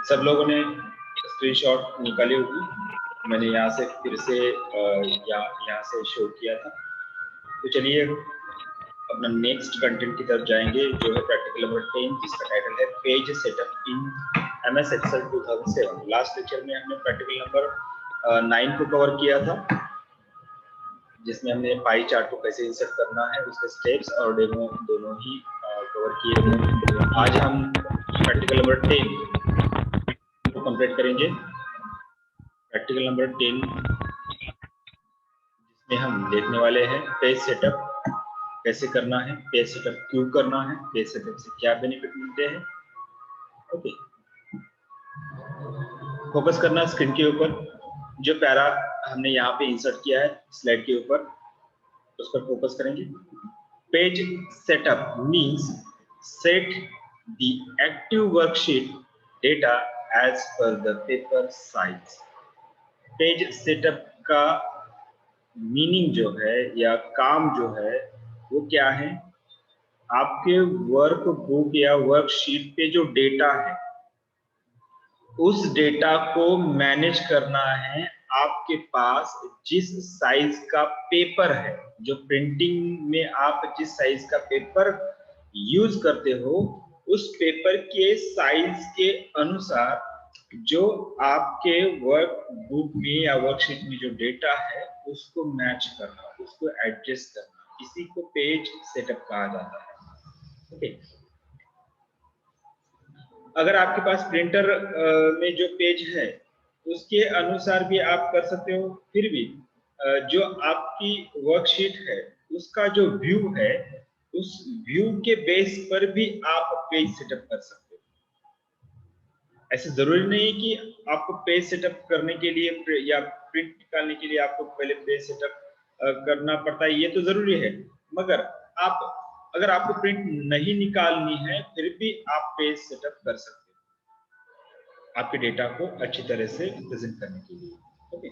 सब लोगों ने स्क्रीनशॉट निकाली होगी, मैंने यहाँ से फिर से यहाँ से शो किया था। तो चलिए अपना नेक्स्ट कंटेंट की तरफ जाएंगे, जो है प्रैक्टिकल नंबर 10, जिसका टाइटल है पेज सेटअप इन MS Excel 2007। लास्ट लेक्चर में हमने प्रैक्टिकल नंबर 9 को कवर किया था, जिसमें हमने पाई चार्ट को कैसे इंसर्ट करना है, उसके स्टेप्स और डेमो दोनों ही कवर किए थे। आज हम प्रैक्टिकल नंबर 10 को कंप्लीट करेंगे। प्रैक्टिकल नंबर 10 जिसमें हम देखने वाले हैं पेज सेटअप कैसे करना है, पेज सेटअप क्यों करना है, पेज सेटअप से क्या बेनिफिट मिलते हैं। ओके, फोकस करना स्क्रीन के ऊपर। जो पैरा हमने यहाँ पे इंसर्ट किया है स्लाइड के ऊपर, उस पर फोकस करेंगे। Page setup means set the active worksheet data as per the paper size. Page setup का मीनिंग जो है या काम जो है वो क्या है, आपके वर्क बुक या वर्कशीट पे जो डेटा है उस डेटा को मैनेज करना है। आपके पास जिस साइज का पेपर है, जो प्रिंटिंग में आप जिस साइज का पेपर यूज करते हो, उस पेपर के साइज के अनुसार जो आपके वर्क बुक में या वर्कशीट में जो डेटा है उसको मैच करना, उसको एडजस्ट करना, इसी को पेज सेटअप कहा जाता है। ओके, अगर आपके पास प्रिंटर में जो पेज है उसके अनुसार भी आप कर सकते हो, फिर भी जो आपकी वर्कशीट है उसका जो व्यू है उस व्यू के बेस पर भी आप पेज सेटअप कर सकते हो। ऐसे जरूरी नहीं कि आपको पेज सेटअप करने के लिए या प्रिंट निकालने के लिए आपको पहले पेज सेटअप करना पड़ता है, ये तो जरूरी है। मगर अगर आपको प्रिंट नहीं निकालनी है फिर भी आप पेज सेटअप कर सकते हो आपके डेटा को अच्छी तरह से प्रेजेंट करने के लिए। Okay,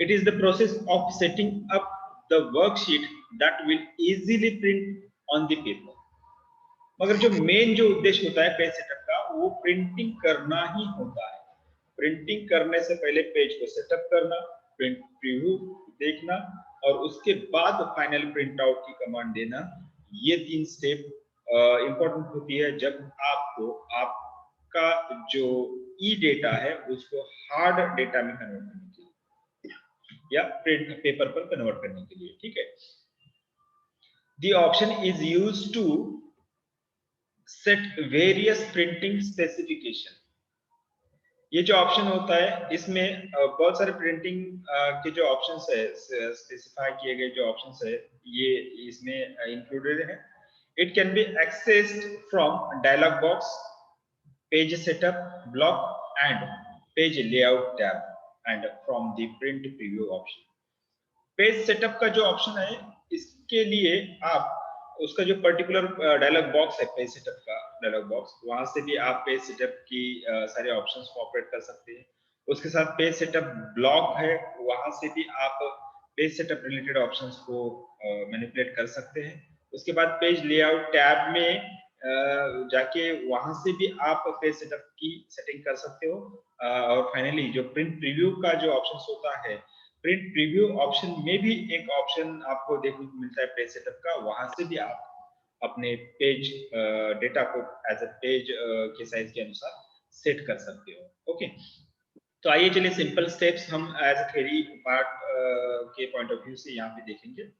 it is the process of setting up the worksheet that will easily print on the paper. मगर जो मेन जो उद्देश्य होता है पेज सेटअप का, वो प्रिंटिंग करना ही होता है। प्रिंटिंग करने से पहले पेज को सेटअप करना, प्रिंट प्रीव्यू देखना और उसके बाद फाइनल प्रिंट आउट की कमांड देना, ये 3 स्टेप इंपॉर्टेंट होती है जब आपको आपका जो ई डेटा है उसको हार्ड डेटा में कन्वर्ट करने के लिए या प्रिंट पेपर पर कन्वर्ट करने के लिए। ठीक है, the option is used to set various printing specification. ये जो ऑप्शन होता है इसमें बहुत सारे प्रिंटिंग के जो ऑप्शंस है, स्पेसिफाई किए गए जो ऑप्शंस है, ये इसमें इंक्लूडेड है। It can be accessed from dialog box, page setup block and page layout tab and from the print preview option. Page setup का जो ऑप्शन है इसके लिए आप उसका जो पर्टिकुलर डायलॉग बॉक्स है, पेज सेटअप का डायलॉग बॉक्स, वहां से भी आप पेज सेटअप की सारे ऑप्शंस को ऑपरेट कर सकते हैं। उसके साथ पेज सेटअप ब्लॉक है, वहां से भी आप पेज सेटअप रिलेटेड ऑप्शंस को मैनिपुलेट कर सकते हैं। उसके बाद पेज लेआउट टैब में जाके वहां से भी आप पेज सेटअप की सेटिंग कर सकते हो। और फाइनली जो प्रिंट प्रीव्यू का जो ऑप्शन होता है, प्रिंट प्रीव्यू ऑप्शन में भी एक ऑप्शन आपको देखने को मिलता है पेज सेटअप का, वहां से भी आप अपने पेज डेटा को एज ए पेज के साइज के अनुसार सेट कर सकते हो। ओके, तो आइए चलिए सिंपल स्टेप्स हम एज ए थ्योरी पार्ट के पॉइंट ऑफ व्यू से यहाँ पे देखेंगे।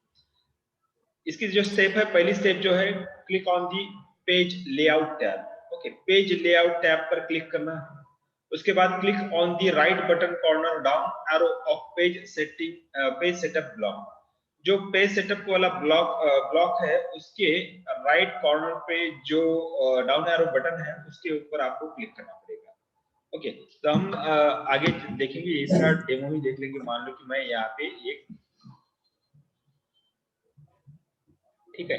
इसकी जो स्टेप है, पहली स्टेप जो है click on the page layout tab. Okay, page layout tab पर क्लिक करना है। उसके बाद click on the right button corner down arrow of page setup block. जो पेज सेटअप वाला ब्लॉक है उसके राइट कॉर्नर पे जो डाउन एरो बटन है उसके ऊपर आपको क्लिक करना पड़ेगा। ओके, तो हम आगे देखेंगे, इसका डेमो ही देख लेंगे। मान लो कि मैं यहाँ पे एक, ठीक है,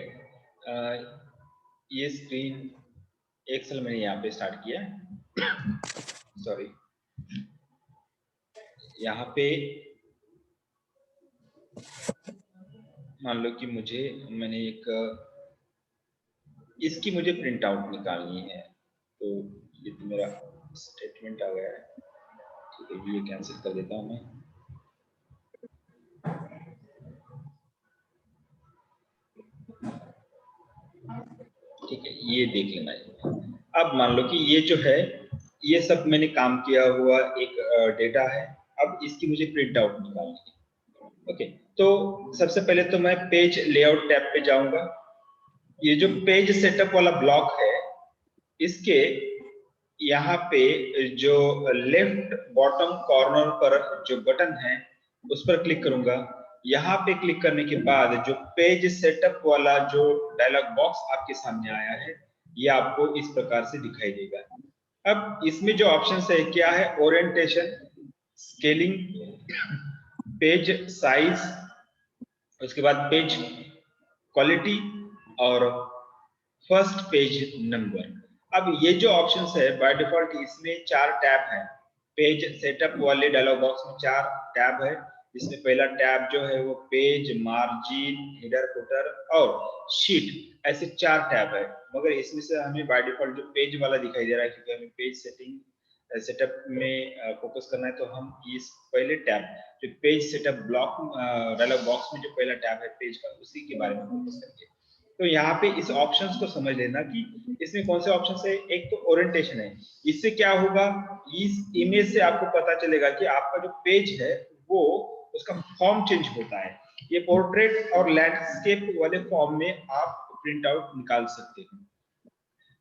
ये स्क्रीन एक्सेल मैंने यहाँ पे स्टार्ट किया सॉरी, यहाँ पे मान लो कि मैंने इसकी मुझे प्रिंट आउट निकालनी है। तो ये तो मेरा स्टेटमेंट आ गया है, ठीक है, ये कैंसिल कर देता हूँ मैं। ठीक है, ये देख लेना है। अब मान लो कि ये जो है ये सब मैंने काम किया हुआ एक डेटा है। अब इसकी मुझे प्रिंट आउट निकालनी है। ओके, तो सबसे पहले तो मैं पेज लेआउट टैब पे जाऊंगा। ये जो पेज सेटअप वाला ब्लॉक है, इसके यहाँ पे जो लेफ्ट बॉटम कॉर्नर पर जो बटन है उस पर क्लिक करूंगा। यहाँ पे क्लिक करने के बाद जो पेज सेटअप वाला जो डायलॉग बॉक्स आपके सामने आया है, ये आपको इस प्रकार से दिखाई देगा। अब इसमें जो ऑप्शन है क्या है, ओरिएंटेशन, स्केलिंग, पेज साइज, उसके बाद पेज क्वालिटी और फर्स्ट पेज नंबर। अब ये जो ऑप्शंस है बाय डिफॉल्ट इसमें 4 टैब हैं। पेज सेटअप वाले डायलॉग बॉक्स में 4 टैब है, जिसमें पहला टैब जो है वो पेज, मार्जिन, हेडर, फुटर और शीट, ऐसे 4 टैब है। मगर इसमें से हमें बाय डिफॉल्ट जो पेज वाला दिखाई दे रहा है, क्योंकि हमें पेज सेटिंग सेटअप में फोकस करना है, तो हम इस पहले टैब जो page setup block dialog box में जो पहला टैब है पेज का, उसी के बारे में फोकस करेंगे। तो यहाँ पे इस ऑप्शंस को समझ लेना कि इसमें कौन से ऑप्शन है। एक तो ओरिएंटेशन है, इससे क्या होगा, इस इमेज से आपको पता चलेगा कि आपका जो पेज है वो उसका फॉर्म चेंज होता है। ये पोर्ट्रेट और लैंडस्केप वाले फॉर्म में आप प्रिंट आउट निकाल सकते हैं।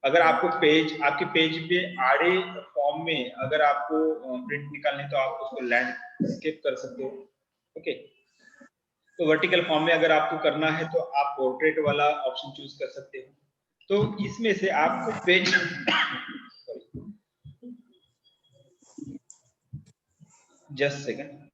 अगर आपको पेज आपके पेज पे आड़े फॉर्म में अगर आपको प्रिंट निकालने, तो आप उसको लैंडस्केप कर सकते हो। ओके, तो वर्टिकल फॉर्म में अगर आपको करना है तो आप पोर्ट्रेट वाला ऑप्शन चूज कर सकते हो। तो इसमें से आपको पेज जस्ट सेकंड,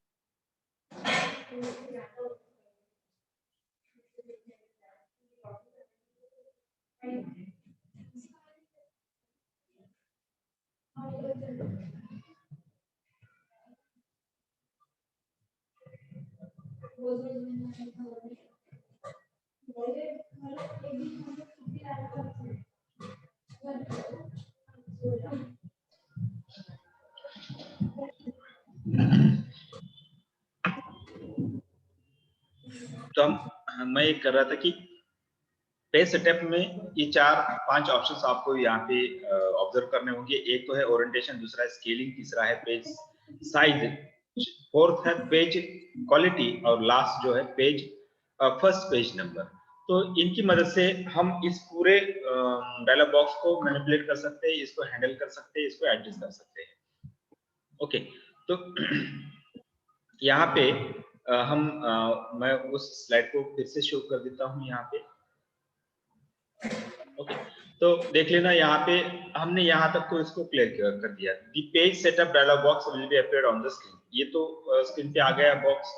तो मैं ये कर रहा था कि पेज सेटअप में ये 4-5 ऑप्शंस आपको यहाँ पे ऑब्जर्व करने होंगे। एक तो है ओरिएंटेशन, दूसरा है स्केलिंग, तीसरा है पेज साइज, फोर्थ है पेज क्वालिटी और लास्ट जो है पेज फर्स्ट पेज नंबर। तो इनकी मदद से हम इस पूरे डायलॉग बॉक्स को मैनिपुलेट कर सकते हैं, इसको हैंडल कर सकते हैं, इसको एडजस्ट कर सकते हैं। ओके, तो यहाँ पे मैं उस स्लाइड को फिर से शो कर देता हूँ यहाँ पे। ओके, तो देख लेना यहाँ पे हमने यहाँ तक तो इसको क्लियर कर दिया। The page setup dialog box will be appeared on the screen, ये तो स्क्रीन पे आ गया box.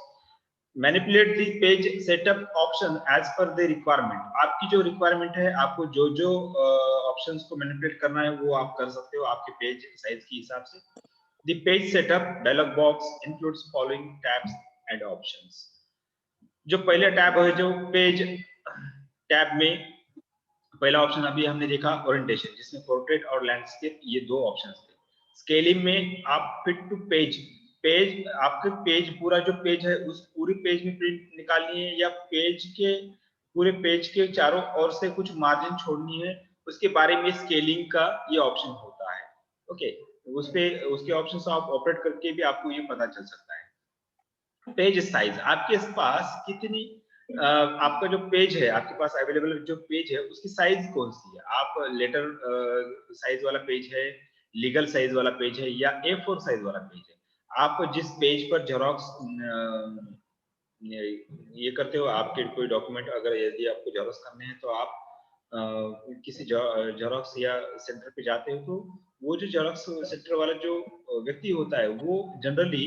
Manipulate the page setup option as per the requirement, आपकी जो रिक्वायरमेंट है, आपको जो जो ऑप्शंस को मैनिपुलेट करना है वो आप कर सकते हो आपके पेज साइज के हिसाब से। The page setup dialog box includes following tabs and options. जो पहले टैब है, जो पेज टैब में पहला ऑप्शन अभी हमने देखा ओरिएंटेशन, जिसमें पोर्ट्रेट और लैंडस्केप ये 2 ऑप्शंस थे। स्केलिंग में आप फिट टू पेज, पेज आपके पेज पूरा जो पेज है उस पूरी पेज में प्रिंट निकालनी है, या पेज के पूरे पेज के चारों ओर से कुछ मार्जिन छोड़नी है, उसके बारे में स्केलिंग का ये ऑप्शन होता है। ओके, उस पे उसके ऑप्शन आप ऑपरेट करके भी आपको ये पता चल सकता है। पेज साइज, आपके पास कितनी आपका जो पेज है, आपके पास अवेलेबल जो पेज है उसकी साइज कौन सी है। आप लेटर साइज वाला पेज है, लीगल साइज वाला पेज है, या A4 साइज वाला पेज है। आप जिस पेज पर जेरोक्स ये करते हो, आपके कोई डॉक्यूमेंट अगर यदि आपको जेरोक्स करने हैं, तो आप किसी जेरोक्स या सेंटर पे जाते हो, तो वो जो जेरोक्स सेंटर वाला जो व्यक्ति होता है वो generally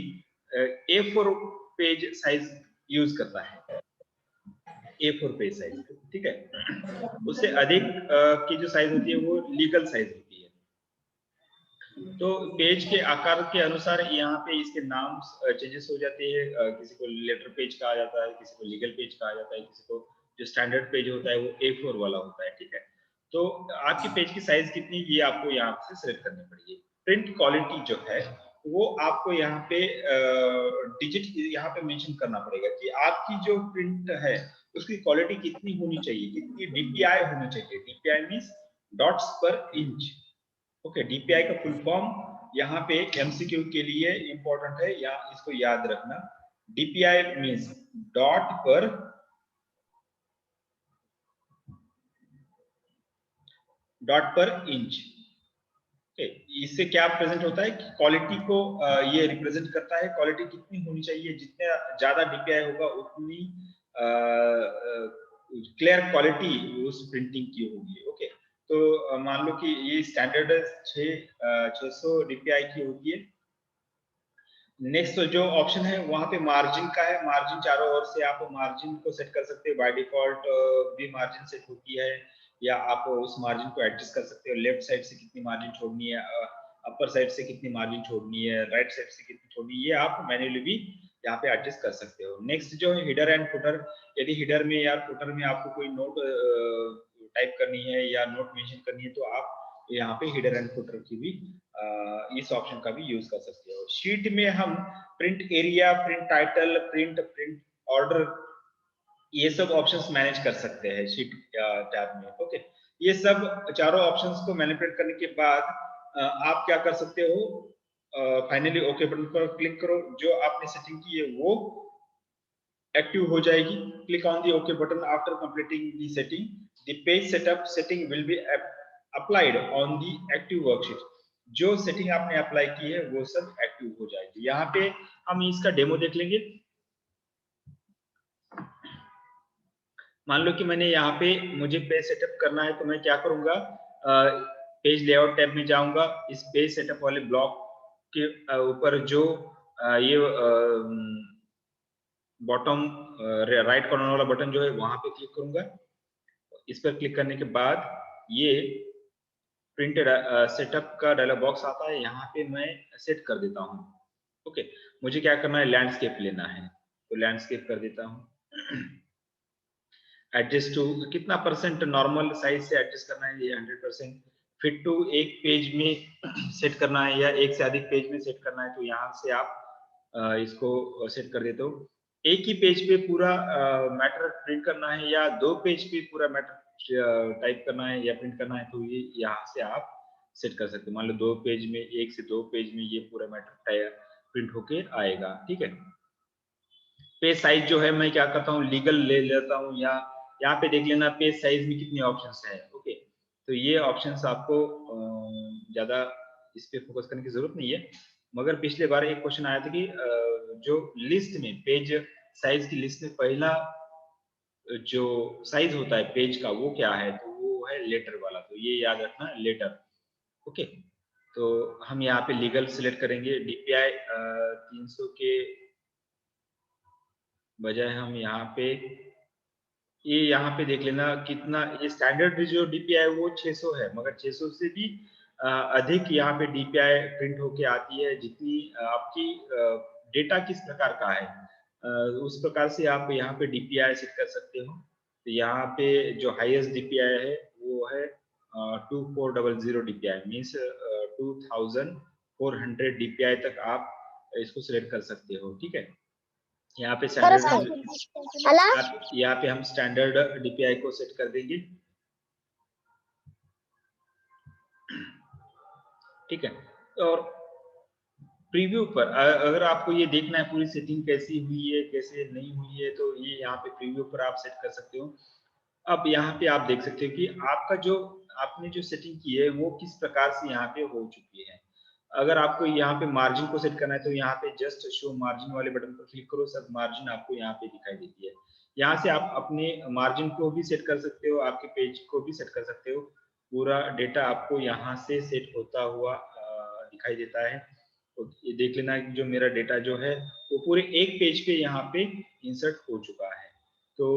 A4 page size use करता है, A4 पेज साइज, ठीक है। उससे अधिक की जो साइज होती है वो लीगल साइज होती है। तो पेज के आकार के अनुसार यहाँ पे इसके नाम चेंजेस हो जाते हैं। किसी को लेटर पेज कहा जाता है, किसी को लीगल पेज कहा जाता है, किसी को जो स्टैंडर्ड पेज होता है वो A4 वाला होता है, ठीक है। तो आपकी पेज की साइज कितनी, ये आपको यहाँ से सिलेक्ट करनी पड़ेगी। प्रिंट क्वालिटी जो है वो आपको यहाँ पे डिजिट यहाँ पे मेंशन करना पड़ेगा कि आपकी जो प्रिंट है उसकी क्वालिटी कितनी होनी चाहिए, कितनी डीपीआई होनी चाहिए। डीपीआई मींस डॉट्स पर इंच। ओके, डीपीआई का फुल फॉर्म यहाँ पे एमसीक्यू के लिए इंपॉर्टेंट है, या इसको याद रखना। डीपीआई मींस डॉट पर इंच। इससे क्या प्रेजेंट होता है कि क्वालिटी को ये रिप्रेजेंट करता है, क्वालिटी कितनी होनी चाहिए, जितने ज्यादा डीपीआई होगा उतनी क्लियर क्वालिटी उस प्रिंटिंग की होगी। ओके, तो मान लो कि ये स्टैंडर्ड 600 डीपीआई की होती है। नेक्स्ट जो ऑप्शन है वहां पे मार्जिन का है। मार्जिन चारों ओर से आप मार्जिन को सेट कर सकते हो, बाय डिफॉल्ट भी मार्जिन सेट होती है, या आप उस मार्जिन को एडजस्ट कर सकते हो। लेफ्ट साइड से कितनी मार्जिन छोड़नी है, अपर साइड से कितनी मार्जिन छोड़नी है, राइट साइड से कितनी छोड़नी है, ये आप मैन्युअली भी यहाँ पे एडजस्ट कर सकते हो। नेक्स्ट जो है हिडर एंड फुटर। यदि हिडर में या फुटर में आपको कोई नोट टाइप करनी है या नोट मेंशन करनी है, तो आप यहाँ पे हिडर एंड फुटर की भी इस ऑप्शन का भी यूज कर सकते हो। शीट में हम print area, print title, print order, ये सब ऑप्शंस मैनेज कर सकते हैं शीट टैब में। ओके, ये सब चारों ऑप्शंस को मैनिपुलेट करने के बाद आप क्या कर सकते हो, फाइनली ओके बटन पर क्लिक करो। जो आपने सेटिंग की है वो एक्टिव हो जाएगी। Click on the okay button after completing the setting. The page setup setting will be applied on the active worksheet. जो सेटिंग आपने अप्लाई की है वो सब एक्टिव हो जाएगी। यहाँ पे हम इसका डेमो देख लेंगे। मान लो कि मैंने यहाँ पे मुझे पेज सेटअप करना है, तो मैं क्या करूंगा, पेज लेआउट टैब में जाऊंगा। इस पेज सेटअप वाले ब्लॉक के ऊपर जो ये बॉटम राइट कॉर्नर वाला बटन जो है वहां पे क्लिक करूंगा। इस पर क्लिक करने के बाद ये प्रिंटेड सेटअप का डायलॉग बॉक्स आता है, यहाँ पे मैं सेट कर देता हूँ। ओके, मुझे क्या करना है, लैंडस्केप लेना है, तो लैंडस्केप कर देता हूँ। एडजस्ट टू कितना परसेंट नॉर्मल साइज से एडजस्ट करना है, ये 100%। फिट टू एक पेज में सेट करना है या एक से अधिक पेज में सेट करना है, तो यहाँ से आप इसको सेट कर देते हो। एक ही पेज पे पूरा मैटर प्रिंट करना है या दो पेज पे पूरा मैटर टाइप करना है या प्रिंट करना है, तो ये यहाँ से आप सेट कर सकते हो। मान लो दो पेज में, एक से दो पेज में ये पूरा मैटर प्रिंट होके आएगा। ठीक है, पेज साइज जो है मैं क्या करता हूँ, लीगल ले लेता हूँ, या यहाँ पे देख लेना पेज साइज में कितने ऑप्शंस हैं। ओके, तो ये ऑप्शंस आपको ज्यादा इस पे फोकस करने की जरूरत नहीं है। मगर पिछले बार एक क्वेश्चन आया था कि जो लिस्ट में पेज साइज की लिस्ट में पहला जो साइज होता है पेज का वो क्या है, तो वो है लेटर वाला, तो ये याद रखना, लेटर। ओके, तो हम यहाँ पे लीगल सिलेक्ट करेंगे। डीपीआई 300 के बजाय हम यहाँ पे ये यहाँ पे देख लेना कितना, ये स्टैंडर्ड जो डीपीआई वो 600 है, मगर 600 से भी अधिक यहाँ पे डीपीआई प्रिंट होके आती है। जितनी आपकी डेटा किस प्रकार का है उस प्रकार से आप यहाँ पे डीपीआई सेट कर सकते हो। तो यहाँ पे जो हाईएस्ट डीपीआई है वो है 2400 डीपीआई, मीन्स 2400 डीपीआई तक आप इसको सिलेक्ट कर सकते हो। ठीक है, यहाँ पे स्टैंडर्ड, यहाँ पे हम स्टैंडर्ड डीपीआई को सेट कर देंगे। ठीक है, और प्रीव्यू पर अगर आपको ये देखना है पूरी सेटिंग कैसी हुई है कैसे नहीं हुई है, तो ये यहाँ पे प्रीव्यू पर आप सेट कर सकते हो। अब यहाँ पे आप देख सकते हो कि आपका जो आपने जो सेटिंग की है वो किस प्रकार से यहाँ पे हो चुकी है। अगर आपको यहाँ पे मार्जिन को सेट करना है, तो यहाँ पे जस्ट शो मार्जिन वाले बटन पर क्लिक करो, सब मार्जिन आपको यहाँ पे दिखाई देती है। यहाँ से आप अपने मार्जिन को भी सेट कर सकते हो, आपके पेज को भी सेट कर सकते हो। पूरा डेटा आपको यहाँ से सेट होता हुआ दिखाई देता है। तो ये देख लेना जो मेरा डेटा जो है वो पूरे एक पेज पे यहाँ पे इंसर्ट हो चुका है। तो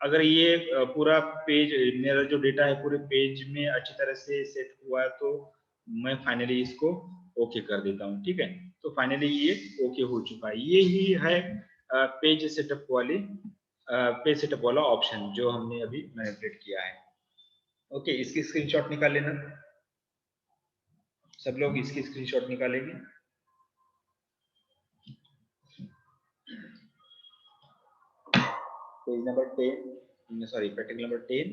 अगर ये पूरा पेज मेरा जो डेटा है पूरे पेज में अच्छी तरह से सेट हुआ है, तो मैं फाइनली इसको ओके कर देता हूँ। ठीक है, तो फाइनली ये ओके हो चुका है। ये ही है पेज सेटअप वाला ऑप्शन जो हमने अभी मैनिपुलेट किया है। ओके, इसकी स्क्रीनशॉट निकाल लेना। सब लोग इसकी स्क्रीनशॉट निकालेंगे। Page number 10, sorry pattern number 10,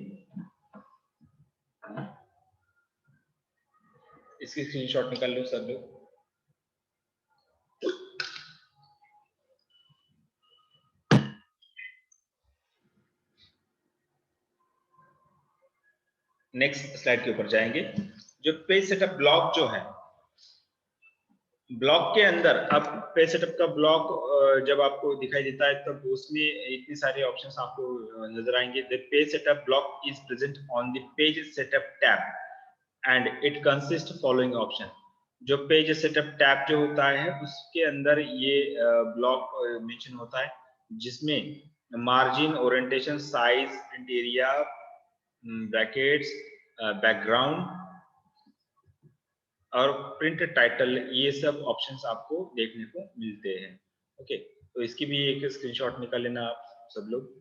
इसकी स्क्रीनशॉट निकाल लो सब लोग। नेक्स्ट स्लाइड के ऊपर जाएंगे। जो पेज सेटअप ब्लॉक जो है, ब्लॉक के अंदर अब पेज सेटअप का ब्लॉक जब आपको दिखाई देता है तब उसमें इतने सारे ऑप्शंस आपको नजर आएंगे। The page setup block is present on the page setup tab and it consist following option. जो पेज सेटअप टैब जो होता है उसके अंदर ये ब्लॉक मेंशन होता है, जिसमें margin, orientation, size, print area, brackets, background और प्रिंट टाइटल, ये सब ऑप्शंस आपको देखने को मिलते हैं। ओके, तो इसकी भी एक स्क्रीनशॉट निकाल लेना आप सब लोग।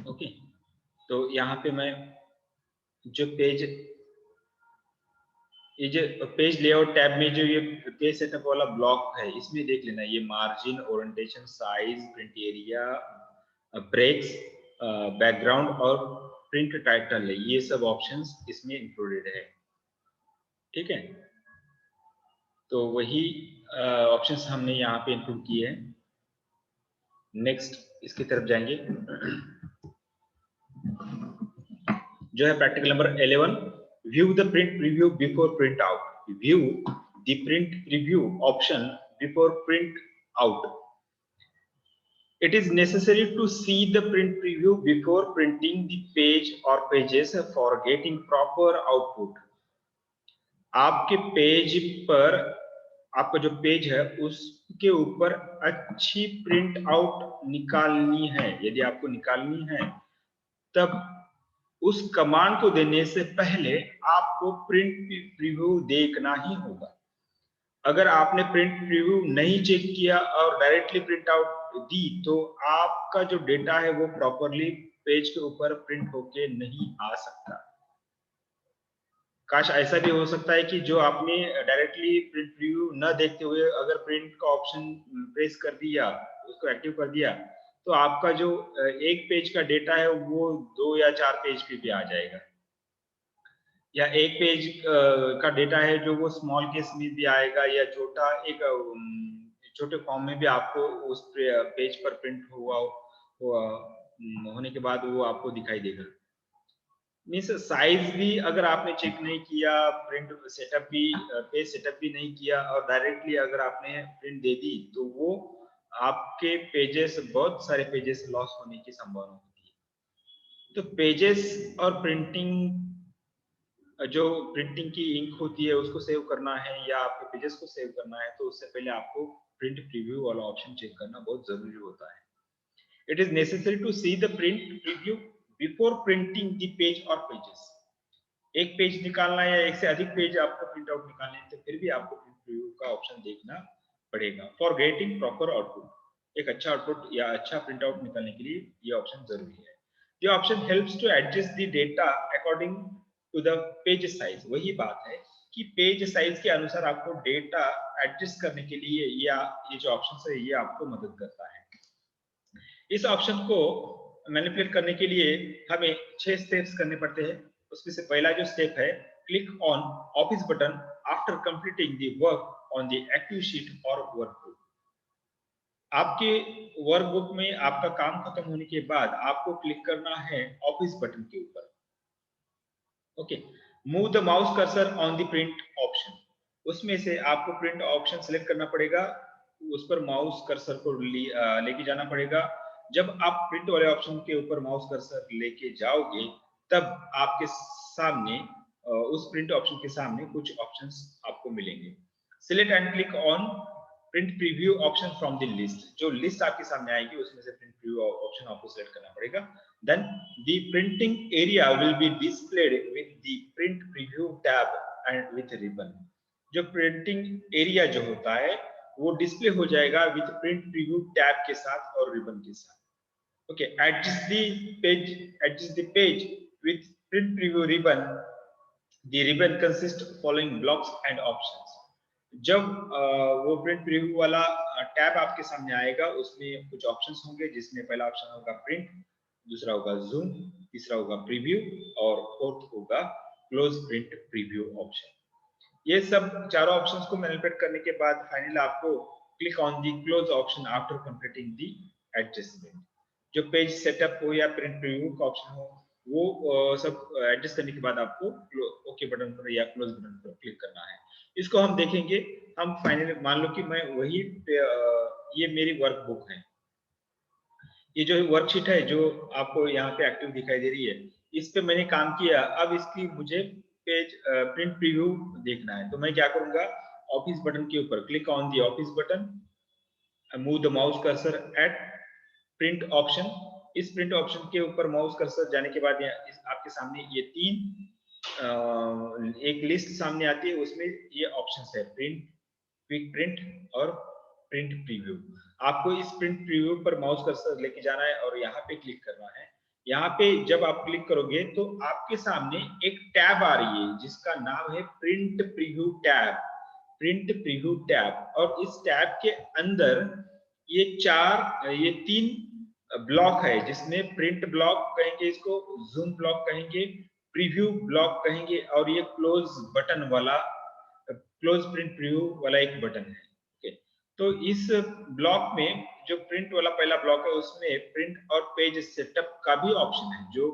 ओके, तो यहाँ पे मैं जो पेज, ये जो पेज लेआउट टैब में जो ये पेज सेटअप वाला ब्लॉक है, इसमें देख लेना ये margin, orientation, size, print area, breaks, background और प्रिंट टाइटल है, ये सब ऑप्शंस इसमें इंक्लूडेड है। ठीक है, तो वही ऑप्शंस हमने यहाँ पे इंक्लूड किए हैं। नेक्स्ट इसकी तरफ जाएंगे, जो है practical number 11, view the print preview before print out. View the print preview option before print out. It is necessary to see the print preview before printing the page or pages for getting proper output. आपके page पर, आपका जो page है उसके ऊपर अच्छी print out निकालनी है। यदि आपको निकालनी है तब उस कमांड को देने से पहले आपको प्रिंट प्रीव्यू देखना ही होगा। अगर आपने प्रिंट प्रीव्यू नहीं चेक किया और डायरेक्टली प्रिंट आउट दी तो आपका जो डेटा है वो प्रॉपरली पेज के ऊपर प्रिंट होके नहीं आ सकता। काश ऐसा भी हो सकता है कि जो आपने डायरेक्टली प्रिंट प्रीव्यू न देखते हुए अगर प्रिंट का ऑप्शन प्रेस कर दिया, उसको एक्टिव कर दिया, तो आपका जो एक पेज का डेटा है वो 2 या 4 पेज पे भी आ जाएगा, या एक पेज का डेटा है जो वो स्मॉल केस में भी आएगा, या छोटा एक छोटे फॉर्म में भी आपको उस पेज पर प्रिंट हुआ होने के बाद वो आपको दिखाई देगा। मीन्स साइज भी अगर आपने चेक नहीं किया, प्रिंट सेटअप भी, पेज सेटअप भी नहीं किया और डायरेक्टली अगर आपने प्रिंट दे दी तो वो आपके पेजेस, बहुत सारे पेजेस लॉस होने की संभावना होती है। तो पेजेस और प्रिंटिंग, जो प्रिंटिंग की इंक होती है उसको सेव करना है या आपके पेजेस को सेव करना है, तो उससे पहले आपको प्रिंट प्रीव्यू वाला ऑप्शन चेक करना बहुत जरूरी होता है। It is necessary to see the print preview before printing the page और पेजेस। एक पेज निकालना या एक से अधिक पेज आपको प्रिंट आउट निकालने, तो फिर भी आपको प्रिंट प्रीव्यू का ऑप्शन देखना पड़ेगा फॉर गेटिंग प्रॉपर आउटपुट। एक अच्छा आउटपुट या अच्छा प्रिंट आउट निकालने के लिए ये ऑप्शन जरूरी है। ये option helps to adjust the data according to the page size. वही बात है कि पेज साइज के अनुसार आपको डेटा एडजस्ट करने के लिए या ये जो ऑप्शन है ये आपको मदद करता है। इस ऑप्शन को मैनिपुलेट करने के लिए हमें 6 स्टेप्स करने पड़ते हैं। उसमें से पहला जो स्टेप है, click on office button after completing the work on the active sheet और वर्कबुक। आपके वर्कबुक में आपका काम खत्म होने के बाद आपको क्लिक करना है ऑफिस बटन के ऊपर। Okay, move the mouse cursor on the print option. उसमें से आपको प्रिंट ऑप्शन सेलेक्ट करना पड़ेगा, उस पर माउस कर्सर को लेके जाना पड़ेगा। जब आप प्रिंट वाले ऑप्शन के ऊपर माउस कर्सर लेके जाओगे तब आपके सामने उस प्रिंट ऑप्शन के सामने कुछ ऑप्शंस आपको मिलेंगे। Select and click on print preview option from the list. जो लिस्ट आपके सामने आएगी उसमें से प्रिंट प्रीव्यू ऑप्शन आपको सेलेक्ट करना पड़ेगा। Then the printing area will be displayed with the print preview tab and with ribbon। जो प्रिंटिंग एरिया जो होता है वो डिस्प्ले हो जाएगा विद प्रिंट प्रीव्यू टैब के साथ और रिबन के साथ। Okay, adjust the page with print preview ribbon. The ribbon consists of following blocks and options. जब वो प्रिंट प्रीव्यू वाला टैब आपके सामने आएगा, उसमें कुछ ऑप्शंस होंगे, जिसमें पहला ऑप्शन होगा प्रिंट, दूसरा होगा जूम, तीसरा होगा प्रीव्यू और फोर्थ होगा क्लोज प्रिंट प्रीव्यू ऑप्शन। ये सब चारों ऑप्शंस को मैनिपुलेट करने के बाद फाइनली आपको click on the close option after completing the adjustment. जो पेज सेटअप हो या प्रिंट प्रीव्यू का ऑप्शन हो, वो सब एडजस्ट करने के बाद आपको ओके बटन पर या क्लोज बटन पर क्लिक करना है। इसको हम देखेंगे। हम फाइनली मान लो कि मैं वही ये मेरी वर्कबुक है, ये जो वर्कशीट है जो आपको यहाँ पे एक्टिव दिखाई दे रही है, इस पे मैंने काम किया। अब इसकी मुझे पेज प्रिंट प्रीव्यू देखना है, तो मैं क्या करूंगा, ऑफिस बटन के ऊपर click on the office button, move the mouse cursor at print option. इस प्रिंट ऑप्शन के ऊपर माउस कर्सर जाने के बाद आपके सामने ये तीन एक लिस्ट सामने आती है, उसमें ये ऑप्शंस है प्रिंट, क्विक प्रिंट और प्रिंट प्रीव्यू। आपको इस प्रिंट प्रीव्यू पर माउस कर्सर लेके जाना है और यहाँ पे क्लिक करना है। यहाँ पे जब आप क्लिक करोगे तो आपके सामने एक टैब आ रही है जिसका नाम है print preview tab, print preview tab. और इस टैब के अंदर ये तीन ब्लॉक है, जिसमें प्रिंट ब्लॉक कहेंगे, इसको जूम ब्लॉक कहेंगे, प्रीव्यू ब्लॉक कहेंगे, और ये क्लोज बटन वाला, क्लोज प्रिंट प्रीव्यू वाला एक बटन है। ओके, तो इस ब्लॉक में जो प्रिंट वाला पहला ब्लॉक है, उसमें प्रिंट और पेज सेटअप का भी ऑप्शन है। जो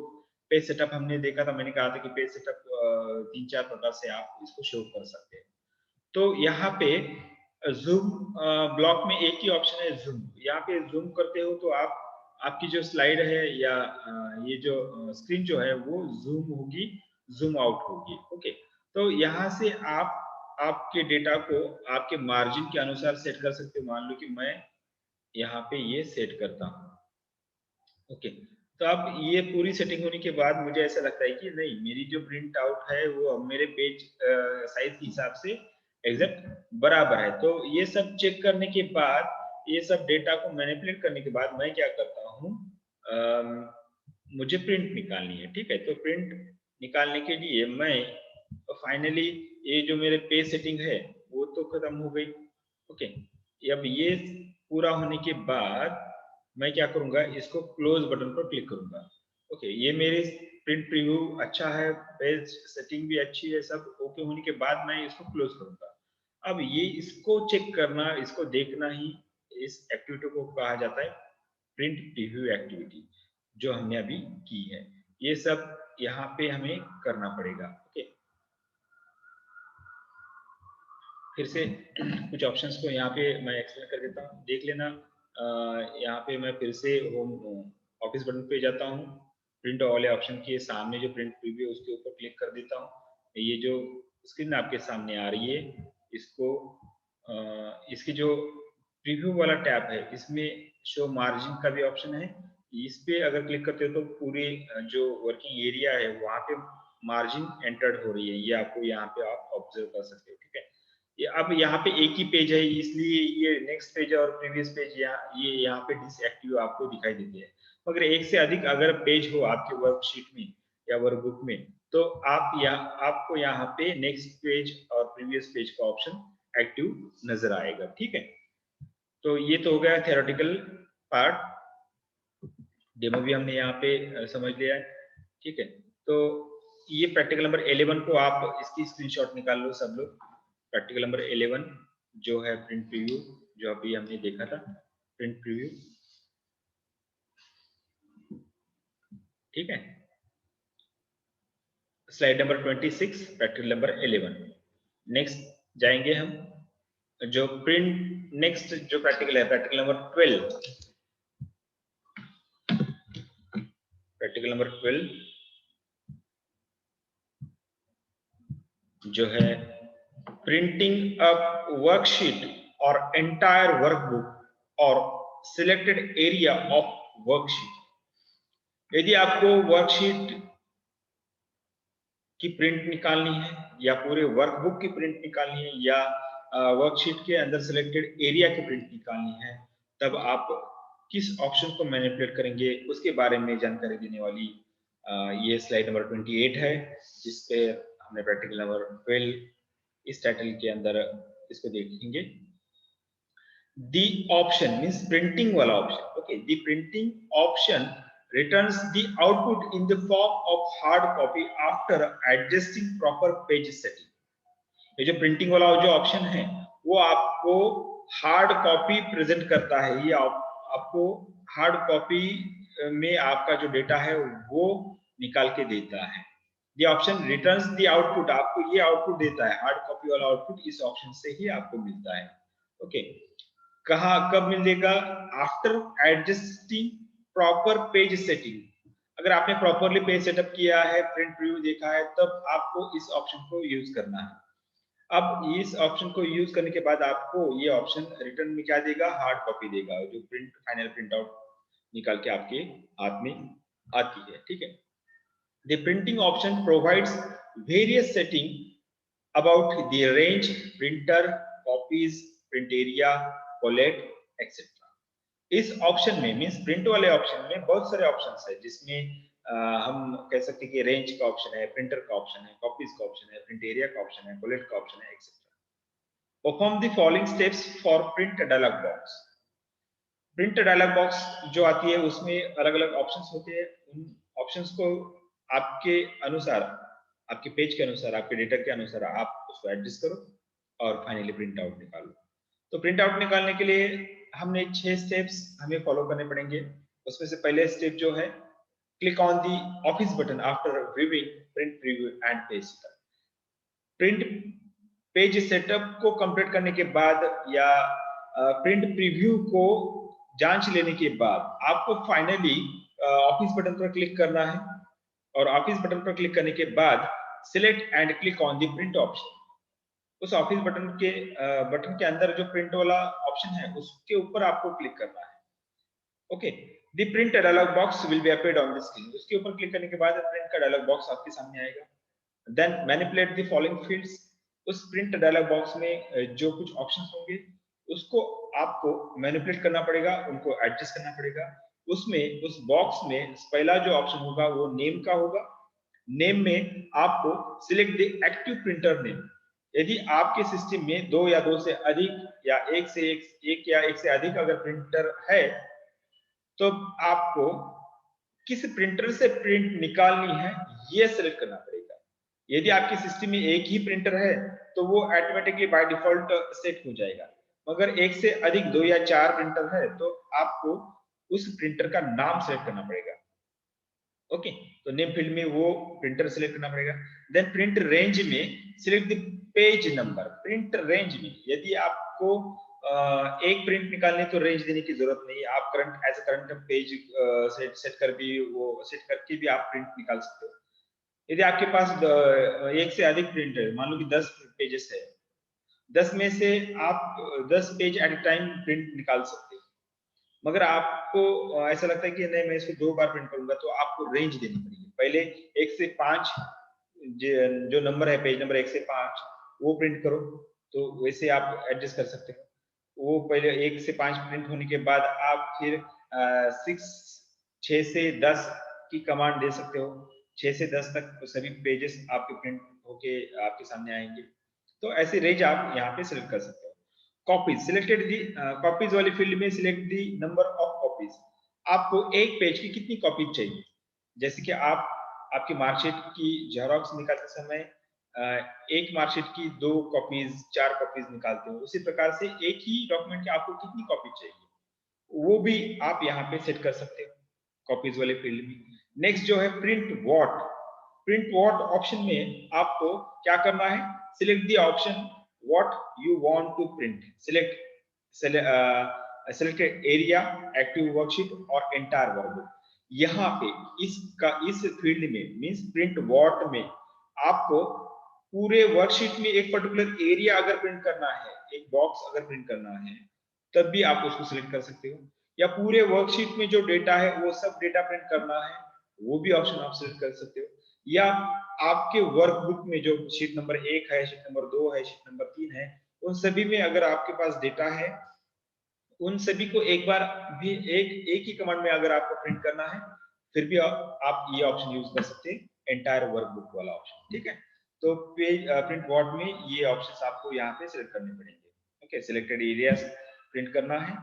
पेज सेटअप हमने देखा था, मैंने कहा था कि पेज सेटअप 3-4 प्रकार से आप इसको शो कर सकते हैं। तो यहाँ पे जूम ब्लॉक में एक ही ऑप्शन है जूम। यहाँ पे जूम करते हो तो आप आपकी जो स्लाइड है या ये जो स्क्रीन जो है वो जूम होगी, जूम आउट होगी। ओके, तो यहाँ से आप आपके डेटा को आपके मार्जिन के अनुसार सेट कर सकते हो। मान लो कि मैं यहाँ पे ये सेट करता हूँ। ओके, तो अब ये पूरी सेटिंग होने के बाद मुझे ऐसा लगता है कि नहीं, मेरी जो प्रिंट आउट है वो मेरे पेज साइज के हिसाब से एग्जैक्ट बराबर है। तो ये सब चेक करने के बाद, ये सब डेटा को मैनिपुलेट करने के बाद मैं क्या करता हूँ, मुझे प्रिंट निकालनी है। ठीक है, तो प्रिंट निकालने के लिए मैं फाइनली ये जो मेरे पेज सेटिंग है वो तो खत्म हो गई। ओके, अब ये पूरा होने के बाद मैं क्या करूंगा, इसको क्लोज बटन पर क्लिक करूंगा। ओके, ये मेरे प्रिंट प्रीव्यू अच्छा है, पेज सेटिंग भी अच्छी है, सब ओके होने के बाद मैं इसको क्लोज करूंगा। अब ये इसको चेक करना, इसको देखना ही इस एक्टिविटी को कहा जाता है प्रिंट प्रीव्यू एक्टिविटी, जो हमने अभी की है। ये सब यहाँ पे हमें करना पड़ेगा। ओके, फिर से कुछ ऑप्शंस को यहाँ पे मैं एक्सप्लेन कर देता हूँ, देख लेना। यहाँ पे मैं फिर से होम ऑफिस बटन पे जाता हूँ, प्रिंट वाले ऑप्शन के सामने जो प्रिंट प्रीव्यू उसके ऊपर क्लिक कर देता हूँ। ये जो स्क्रीन आपके सामने आ रही है, इसको इसकी जो प्रीव्यू वाला टैब है, इसमें शो मार्जिन का भी ऑप्शन है। इस पे अगर क्लिक करते हो तो पूरी जो वर्किंग एरिया है वहाँ पे मार्जिन एंटर्ड हो रही है, ये आपको यहाँ पे आप ऑब्जर्व कर सकते हो। ठीक है, ये अब यहाँ पे एक ही पेज है, इसलिए ये नेक्स्ट पेज और प्रीवियस पेज यहाँ पे डिसएक्टिव आपको दिखाई देते हैं। मगर एक से अधिक अगर पेज हो आपके वर्कशीट में या वर्कबुक में, तो आपको यहाँ पे नेक्स्ट पेज और प्रीवियस पेज का ऑप्शन एक्टिव नजर आएगा। ठीक है, तो ये तो हो गया थ्योरेटिकल पार्ट, डेमो भी हमने यहाँ पे समझ लिया है। ठीक है, तो ये प्रैक्टिकल नंबर 11 को आप इसकी स्क्रीनशॉट निकाल लो सब लोग। प्रैक्टिकल नंबर 11 जो है प्रिंट प्रीव्यू, जो अभी हमने देखा था प्रिंट प्रीव्यू। ठीक है, slide number 26, practical number 11। Next जाएंगे हम, जो प्रिंट नेक्स्ट जो प्रैक्टिकल है, प्रैक्टिकल नंबर 12। प्रैक्टिकल नंबर 12 जो है प्रिंटिंग अ वर्कशीट और एंटायर वर्कबुक और सिलेक्टेड एरिया ऑफ वर्कशीट। यदि आपको वर्कशीट की प्रिंट निकालनी है या पूरे वर्कबुक की प्रिंट निकालनी है या वर्कशीट के अंदर सिलेक्टेड एरिया की प्रिंट निकालनी है, तब आप किस ऑप्शन को मैनिपुलेट करेंगे उसके बारे में जानकारी देने वाली ये स्लाइड नंबर 28 है, जिसपे हमने प्रैक्टिकल नंबर 12 इस टाइटल के अंदर इसको देखेंगे। The option means printing वाला option. Okay, the printing option returns the output in the form of hard copy after adjusting proper page setting. ये जो प्रिंटिंग वाला जो ऑप्शन है वो आपको हार्ड कॉपी प्रेजेंट करता है। ये आपको हार्ड कॉपी में आपका जो डेटा है वो निकाल के देता है। The option returns the output, आपको ये आउटपुट देता है, हार्ड कॉपी वाला आउटपुट इस ऑप्शन से ही आपको मिलता है। ओके, कहाँ कब मिलेगा? After adjusting proper page setting. अगर आपने प्रॉपरली पेज सेटअप किया है, प्रिंट प्रीव्यू देखा है, तब आपको इस ऑप्शन को यूज करना है। अब इस ऑप्शन को यूज करने के बाद आपको ये ऑप्शन रिटर्न में क्या देगा? हार्ड कॉपी देगा, जो प्रिंट फाइनल प्रिंट आउट निकाल के आपके हाथ में आती है। ठीक है, the printing option provides various setting about the range, printer, copies, print area, collate etcetera. इस ऑप्शन में मींस प्रिंट वाले ऑप्शन में बहुत सारे ऑप्शंस है, जिसमें हम कह सकते हैं कि रेंज का ऑप्शन है, प्रिंटर का ऑप्शन है, कॉपीज का ऑप्शन है, प्रिंट एरिया का ऑप्शन है, कोलेट का ऑप्शन है etcetera. Perform the following steps for print dialog box. Print dialog box जो आती है उसमें अलग अलग ऑप्शंस होते हैं। उन ऑप्शंस को आपके अनुसार, आपके पेज के अनुसार, आपके डेटा के अनुसार आप उसको एडजस्ट करो और फाइनली प्रिंट आउट निकालो। तो प्रिंट आउट निकालने के लिए हमने 6 स्टेप्स हमें फॉलो करने पड़ेंगे। उसमें से पहले स्टेप जो है, click on the office button after viewing print preview and page setup. Print page setup को कंप्लीट करने के बाद या प्रिंट प्रीव्यू को जांच लेने के बाद आपको फाइनली ऑफिस बटन पर क्लिक करना है, और ऑफिस बटन पर क्लिक करने के बाद select and click on the print option. उस ऑफिस बटन के अंदर जो प्रिंट वाला ऑप्शन है उसके ऊपर आपको क्लिक करना है। Okay, the print dialog box will be appeared on the screen. उसके ऊपर क्लिक करने के बाद प्रिंट का डायलॉग बॉक्स आपके सामने आएगा। Then manipulate the following fields. उस प्रिंट डायलॉग बॉक्स में जो कुछ ऑप्शंस होंगे उसको आपको मैनिपुलेट करना पड़ेगा, उनको एडजस्ट करना पड़ेगा। उसमें उस बॉक्स में पहला जो ऑप्शन होगा वो नेम का होगा। नेम में आपको select the active printer name. यदि आपके सिस्टम में 2 या 2 से अधिक या 1 या 1 से अधिक अगर प्रिंटर है, तो आपको किस प्रिंटर से प्रिंट निकालनी है ये सिलेक्ट करना पड़ेगा। यदि आपके सिस्टम में एक ही प्रिंटर है तो वो ऑटोमेटिकली बाय डिफॉल्ट सेट हो जाएगा। मगर 1 से अधिक 2 या 4 प्रिंटर है तो आपको उस प्रिंटर का नाम सेलेक्ट करना पड़ेगा। ओके, तो नेम फील्ड में वो प्रिंटर सिलेक्ट करना पड़ेगा। देन प्रिंट रेंज में select the page number. Print range में यदि आपको एक प्रिंट निकालने तो रेंज देने की जरूरत नहीं है, आप करंट पेज सेट करके भी आप प्रिंट निकाल सकते हो। यदि आपके पास 1 से अधिक प्रिंट है, मान लो कि 10 पेजेस है, 10 में से आप 10 पेज एट ए टाइम प्रिंट निकाल सकते हो। मगर आपको ऐसा लगता है कि नहीं मैं इसको 2 बार प्रिंट करूंगा, तो आपको रेंज देनी पड़ेगी। पहले 1 से 5 जो नंबर है, पेज नंबर 1 से 5 वो प्रिंट करो, तो वैसे आप एडजस्ट कर सकते हो। वो पहले 1 से 5 प्रिंट होने के बाद आप फिर 6 से 10 की कमांड दे सकते हो। 6 से 10 तक सभी पेजेस आपके प्रिंट होके आपके सामने आएंगे। तो ऐसे रेंज आप यहाँ पे सिलेक्ट कर सकते हो। कॉपीज सिलेक्टेड दी, कॉपीज वाली फील्ड में select the number of copies. आपको एक पेज की कितनी कॉपीज चाहिए? जैसे कि आप आपकी मार्कशीट की जेरोक्स निकालते समय एक मार्कशीट की 2 कॉपीज 4 कॉपीज निकालते हो, उसी प्रकार से एक ही डॉक्यूमेंट की आपको कितनी कॉपी चाहिए वो भी आप यहाँ पे सेट कर सकते हो कॉपीज वाले फील्ड में। नेक्स्ट जो है print what. Print what option में आपको क्या करना है? Select the option what you want to print. Select area, active worksheet और entire workbook। यहाँ पे इस फील्ड में मींस प्रिंट व्हाट में आपको पूरे वर्कशीट में एक पर्टिकुलर एरिया अगर प्रिंट करना है, एक बॉक्स अगर प्रिंट करना है, तब भी आप उसको सिलेक्ट कर सकते हो। या पूरे वर्कशीट में जो डेटा है वो सब डेटा प्रिंट करना है, वो भी ऑप्शन आप सिलेक्ट कर सकते हो। या आपके वर्कबुक में जो शीट नंबर 1 है, शीट नंबर 2 है, शीट नंबर 3 है, उन सभी में अगर आपके पास डेटा है, उन सभी को एक बार भी एक ही कमांड में अगर आपको प्रिंट करना है, फिर भी आप ये ऑप्शन यूज कर सकते हैं, एंटायर वर्कबुक वाला ऑप्शन। ठीक है, तो पेज प्रिंट व्हाट में ये ऑप्शंस आपको यहाँ पे सिलेक्ट करने पड़ेंगे। ओके, सिलेक्टेड एरियाज प्रिंट करना है,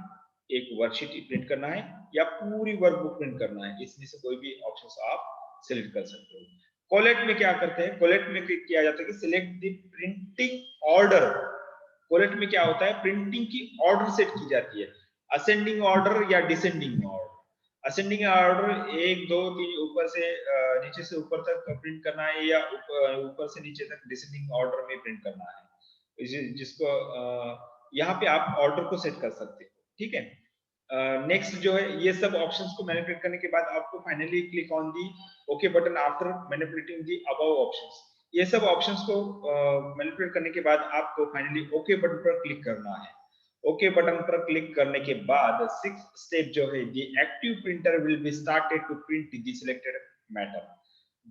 एक वर्कशीट प्रिंट करना है, या पूरी वर्कबुक प्रिंट करना है, इसमें से कोई भी ऑप्शंस आप सिलेक्ट कर सकते हो। कोलेट में क्या करते हैं, कोलेट में क्लिक किया जाता है कि select the printing order. Collate में क्या होता है, प्रिंटिंग की ऑर्डर सेट की जाती है, असेंडिंग ऑर्डर या डिसेंडिंग ऑर्डर। असेंडिंग ऑर्डर 1 2 3 ऊपर से नीचे से ऊपर तक प्रिंट करना है, या ऊपर से नीचे तक डिसेंडिंग ऑर्डर में प्रिंट करना है, जिसको यहाँ पे आप ऑर्डर को सेट कर सकते हो। ठीक है, नेक्स्ट जो है, ये सब ऑप्शंस को मैनिपुलेट करने के बाद आपको finally click on the okay button after manipulating the above options. ये सब ऑप्शंस को मैनिपुलेट करने के बाद आपको फाइनली ओके बटन पर क्लिक करना है। ओके बटन पर क्लिक करने के बाद 6th स्टेप जो है, the active printer will be started to print the selected matter.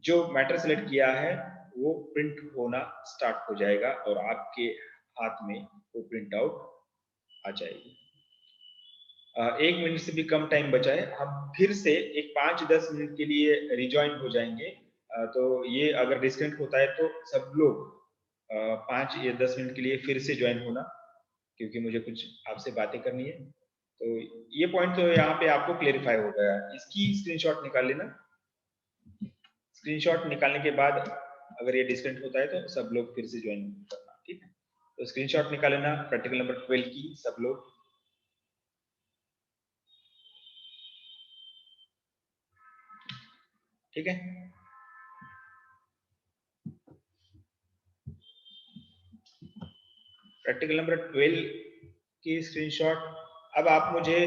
जो मैटर सिलेक्ट किया है वो प्रिंट होना स्टार्ट हो जाएगा और आपके हाथ में वो प्रिंट आउट आ जाएगी। 1 मिनट से भी कम टाइम बचा है, हम फिर से एक 5-10 मिनट के लिए रिज्वाइन हो जाएंगे। तो ये अगर डिस्कनेक्ट होता है तो सब लोग 5 या 10 मिनट के लिए फिर से ज्वाइन होना, क्योंकि मुझे कुछ आपसे बातें करनी है। तो ये पॉइंट तो यहाँ पे आपको क्लेरिफाई हो गया। इसकी स्क्रीनशॉट निकाल लेना। स्क्रीनशॉट निकालने के बाद अगर ये डिस्कनेक्ट होता है तो सब लोग फिर से ज्वाइन करना। ठीक है, तो स्क्रीनशॉट निकाल लेना प्रैक्टिकल नंबर 12 की सब लोग। ठीक है, प्रैक्टिकल नंबर 12 की स्क्रीनशॉट। अब आप मुझे